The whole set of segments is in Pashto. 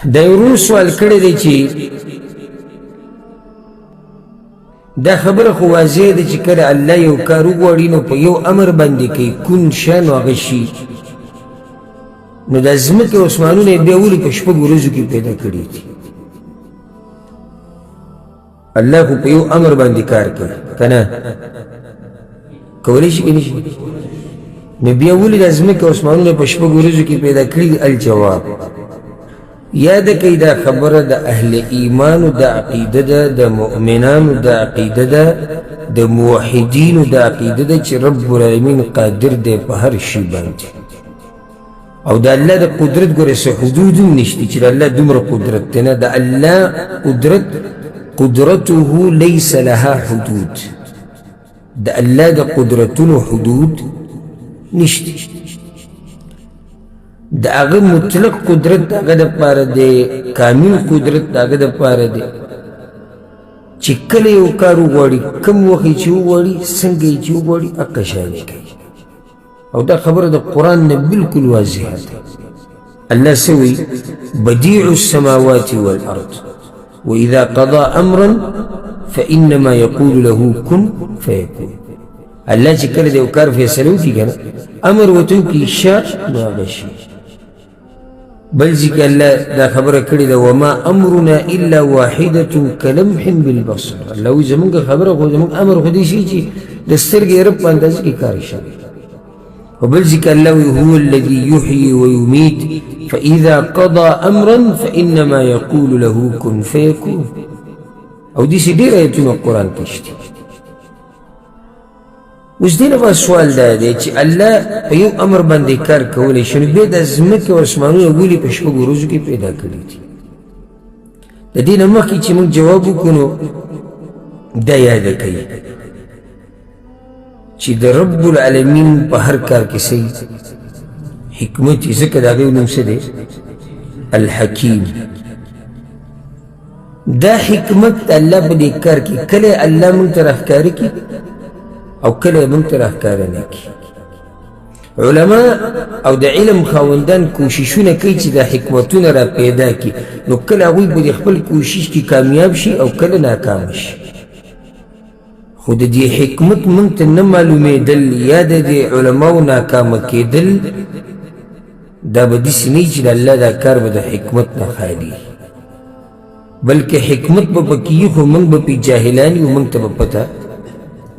دا ورور سوال کړی دی چې دا خبره خو واضح ده چې کله الله یو کار وغواړي نو په یو امر باندې کوي کون شه نو هغه شي نو دا ځمکې او اسمانونه یې بیا ولې په شپږو ورځو کې پیدا کړي دي الله خو په یو امر باندې کار کوي که نه کولی شي که نه شي نو بیا ولې دا ځمکې او اسمانونه په شپږو ورځو کې پیدا کړي دي الجواب یاد کئی دا خبر دا اہل ایمان دا عقیده دا دا مؤمنان دا عقیده دا دا موحدین دا عقیده دا چی رب العالمین قادر دے پا ہر شی باندی او دا اللہ دا قدرت گوری سا حدودم نشتی چی دا اللہ دمر قدرت تینا دا اللہ قدرته لیس لها حدود دا اللہ دا قدرتون حدود نشتی دا اغا مطلق قدرت دا اغا دا پارا دے کامل قدرت دا اغا دا پارا دے چی کل یو کارو غواری کم وقی چیو غواری سنگی چیو غواری اقشانی کئی او دا خبر دا قرآن نا بالکل واضح دا اللہ سوی بدیع السماوات والارض وإذا قضى امرا فإنما يقول له كن فيكون اللہ چی کل دے وکار فیصلو کی کنا امر وطن کی شاء ناغشی بل ذکر اللہ دا خبر کردی دا وما امرنا الا واحدة کلمح بالبصر اللہ وی زمان کا خبر خود زمان امر خودیشی چی دسترگی رب انداز کی کارشا وبل ذکر اللہ وی هو الذي يحيي ويميت فإذا قضى امرا فإنما يقول له كن فيكون او دیسی دیر آیتون قرآن کشتی اس دین با سوال دا دے چی اللہ پا یو امر بندی کار کولی شنو بید از مکہ و اسمانون اولی پشپگ و روزو کی پیدا کری تھی دا دین مخی چی منگ جوابو کنو دا یاد کئی چی دا رب العالمین پا ہر کار کسی حکمتی ذکر دا گئی نمسے دے الحکیم دا حکمت اللہ بلی کار کی کلے اللہ منگ طرح کاری کی او کله منتر احکار نکی علماء او دا علم خواندان کوششونه کوي چې دا حکمتونه را پیدا کی نو کله هغوی به خپل کوشش کی کامیاب شي او کله ناکام شي خو د دې حکمت موږ ته نه معلومېدل یا د دې علماو ناکامه کېدل دا به داسې نه وي چې د الله دا کار به د حکمت نه خالي بلکې حکمت به پکې وي خو موږ به پې جاهلان یو موږ ته به پته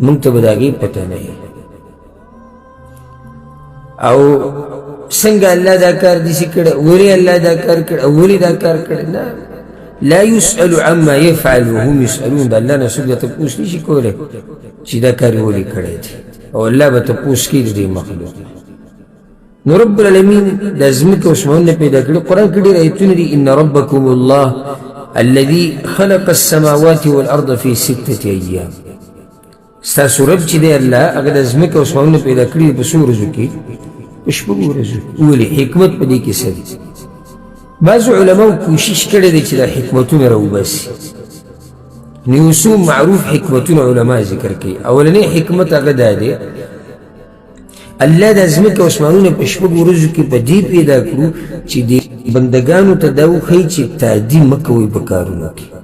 منتب داگی پتہ نہیں او سنگ اللہ دا کار دیسی کڑا ولی اللہ دا کار کڑا ولی دا کار کڑا لا يسأل عما يفعل وهم يسألون دا اللہ نسول دا تپوس نیشی کولے چی دا کار ولی کڑا دی او اللہ با تپوس کی دی مخلوق نو رب العالمین دا زمک اسمان نے پیدا کڑا قرآن کڑی رأیتون دی ان ربکم اللہ الذي خلق السماوات والارض في 6 ایام ستاسو رب چی دے اللہ اگر ازمک و اسمانون پیدا کری پسو رزو کی پشپگو رزو اولی حکمت پا دی کسی دی بعضو علماء کوشش کرده دی چی دا حکمتون رو باسی نیوسو معروف حکمتون علماء ذکر کی اولنی حکمت اگر دا دی اللہ دا ازمک و اسمانون پشپگو رزو کی پا دی پیدا کرو چی دی بندگانو تا داو خی چی تعدی مکوی بکارونو کی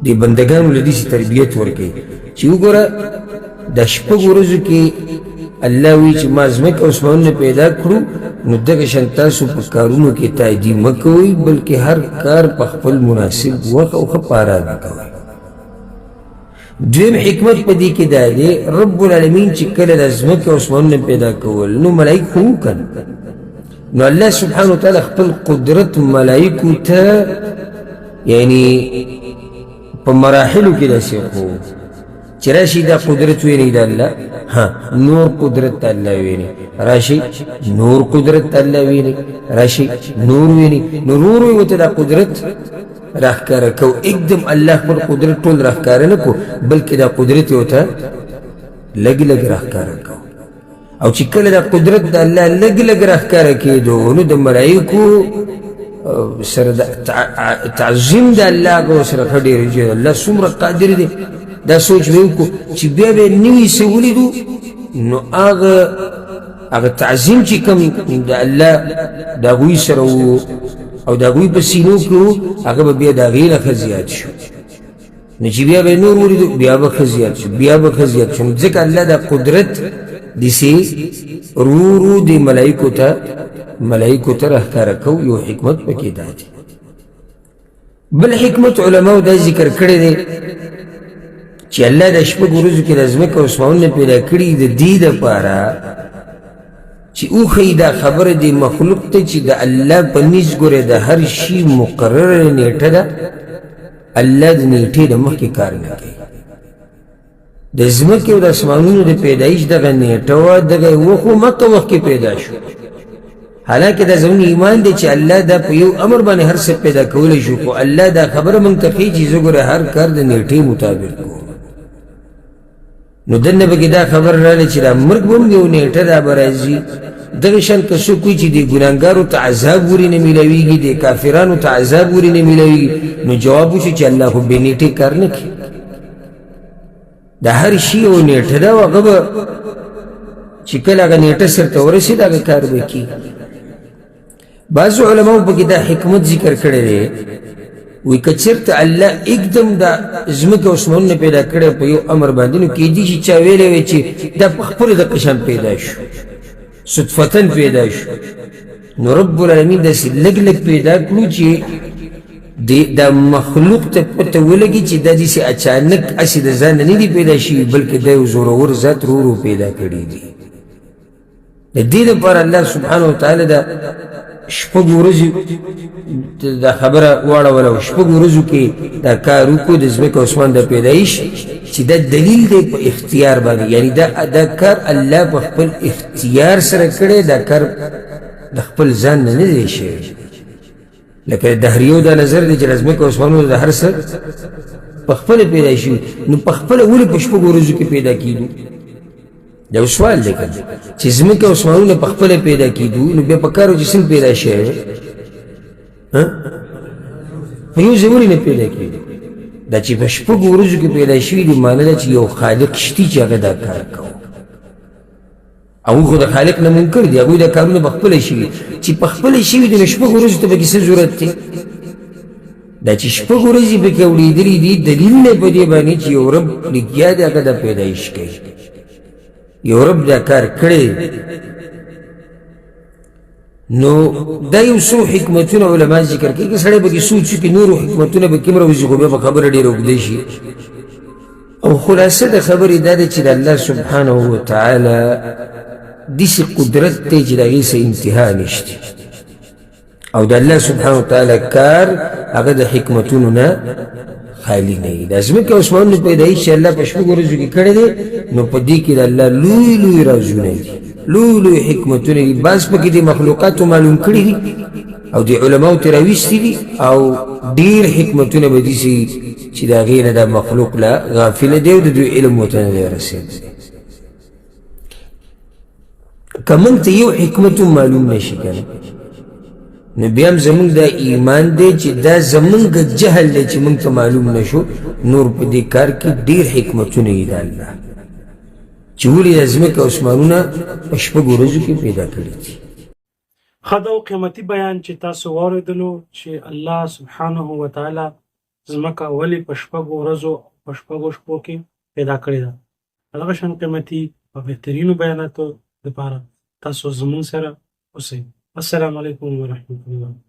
دی بندگانو لدیسی تربیت ورکی چی او گورا دا شپگ ورزو کی اللہ وی چی مازمک اسمانون پیدا کرو نو دکشن تاسو پا کارونو کی تایدی مکوی بلکہ ہر کار پا خپل مناسب وقت او خپارا نکوی دویم حکمت پا دی کی دا دی رب العالمین چی کل دا ازمک اسمانون پیدا کول نو ملائک خو کن نو اللہ سبحانه وتعالی خپل قدرت ملائکو تا یعنی پا مراحلو کی دا سیخو چی راشی دا قدرت وینی دا اللہ ہاں نور قدرت دا اللہ وینی راشی نور قدرت دا اللہ وینی راشی نور وینی نور ویوتا دا قدرت راہ کارکو ایک دم اللہ پر قدرت طول راہ کارنکو بلکہ دا قدرت ویوتا لگ لگ راہ کارکو او چی کل دا قدرت دا اللہ لگ لگ راہ کارکی دو نو دا ملائکو سر تعظیم دا اللہ کو سر خڑی رجی اللہ سمر قادر دے دا سوچ بیو کو چی بیا بیا نوی سولی دو نو آغا هغه تعظیم چې کوم د الله د هغوی سره و او د هغوی په سینو کې و هغه به بیا د هغې نه ښه زیات شو نو چې بیا به یې نور ولیدو بیا به ښه زیات شو بیا به ښه زیات شو نو ځکه الله دا قدرت داسې ورو ورو دې ملایکو ته راښکاره کو یو حکمت پکې دا دی بل حکمت علماو دا ذکر کړی دی چې الله د شپږو ورځو کې د ځمکه او اسمانونه پیدا کړي د دې دپاره چې وښیي دا خبره د مخلوق ته چې د الله په نیز ګورې د هر شي مقرره نیټه ده الله د نیټې د مخکې کار نه کوي د ځمکې او د اسمانونو د پیدایش دغه نیټه وه دغه وخو مکه وخت کې پیدا شو حالانکه دا زموږ ایمان دی چې الله دا په یو امر باندې هر څه پیدا کولی شو خو الله دا خبره موږ ته ښیي چې زه ګوره هر کار د نیټې مطابق کوم نو دنه پکې دا خبر راغلی چې دا مرګ به هم یو نیټه دا به راځي دغه شان که څوک وایي چې د ګناهګارو ته عذاب ورې نه میلاویږي د کافرانو ته عذاب ورې نه میلاویږي نو جواب وشي چې الله خو بې نیټې کار نه کوي د هر شي یو نیټه ده او هغه به چې کله هغه نیټه سرته ورسېد هغه کار به کي بعضو علماو پکې دا حکمت ذکر کړی دی وی که چېرته الله اکدم دا ځمکه او اسمانونه پیدا کړی په یو امر باندې نو کیدای شي چا ویلی وی چې دا په خپله د قشان پیدا شو صدفتن پیدا شو نو رب العالمین داسې لږ لږ پیدا کړو چې دا مخلوق ته پته ولګي چې دا داسې اچانک هسې د ځانه نه دي پیدا شوي بلکې دا یو زورور ذات ورو ورو پیدا کړي دي د دې لپاره الله سبحانه وتعالی دا شپږ ورځې دا خبره واړوله او شپږ ورځو کې دا کار وکړو د ځمکې او اسمان د پیدایش چې دا دلیل دی په اختیار باندې یعنی دا کار الله په خپل اختیار سره کړی دا کار د خپل ځان نه دی شوی لکه دهریو دا نظر دی چې د ځمکې او اسمانونو د هر څه په خپله پیدا شوي نو په خپله ولې په شپږو ورځو کې پیدا کېدو دا یو سوال دی که چې ځمکه او اسمانونه په خپله پیدا کېدو نو بیا په کار و چې څنګه پیدا شوی په یو ځای ولې نه پیدا کېدو دا چې په شپږو ورځو کې پیدا شوي دي معنی ده چې یو خالق شتي چې هغه دا کار کوو هغوی خو د خالق نه منکر دي هغوی دا کارونه په خپله شوي چې په خپله شوي دي نو شپږو ورځو ته پکې څه ضرورت دی دا چې شپږ ورځې پکې اورېدلي دي دلیل دی په دې باندې چې یو رب لګیا دی هغه دا پیدایش کوي یو رب دا کار کړی نو دا یو څو حکمتونه علما ذکر کوي که سړی پکې سوچ وکړي نورو حکمتونه به کوم راوځي خو بیا به خبره ډېره اوږده شي او خلاصه د خبرې دا ده چې د الله سبحانه وتعالی داسې قدرت دی چې د هغې څه انتها نشته او د الله سبحانه وتعالی کار هغه د حکمتونو نه خالی نه وي د ځمکې او اسمانونو پیدایش چې الله په شپږو ورځو کې کړی دی نو په دې کې د الله لوی لوی رازونه دي لوی لوی حکمتونه دي بعض پکې د مخلوقاتو معلوم کړي دي او د علماو ترې راویستي دي او ډېر حکمتونه به داسې چې د هغې نه دا مخلوق لا غافله دی او د دوی علم ورته نه دی رسېدلی که موږ ته یو حکمت هم معلوم نه شي که نه نو بیا هم زمونږ دا ایمان دی چې دا زمونږ جهل دی چې موږ ته معلوم نه شو نور په دې کار کې ډېر حکمتونه یې د الله چې ولې د ځمکې او اسمانونه په شپږو ورځو کې پیدا کړي دي ښه دا قیمتي بیان چې تاسو واورېدلو چې الله سبحانه وتعالی ځمکه ولې په شپږو ورځو په شپږو شپو کې پیدا کړې ده دغه شان قیمتي او بهترینو بیاناتو لپاره تاسو زموږ سره اوسئ السلام علیکم ورحمة الله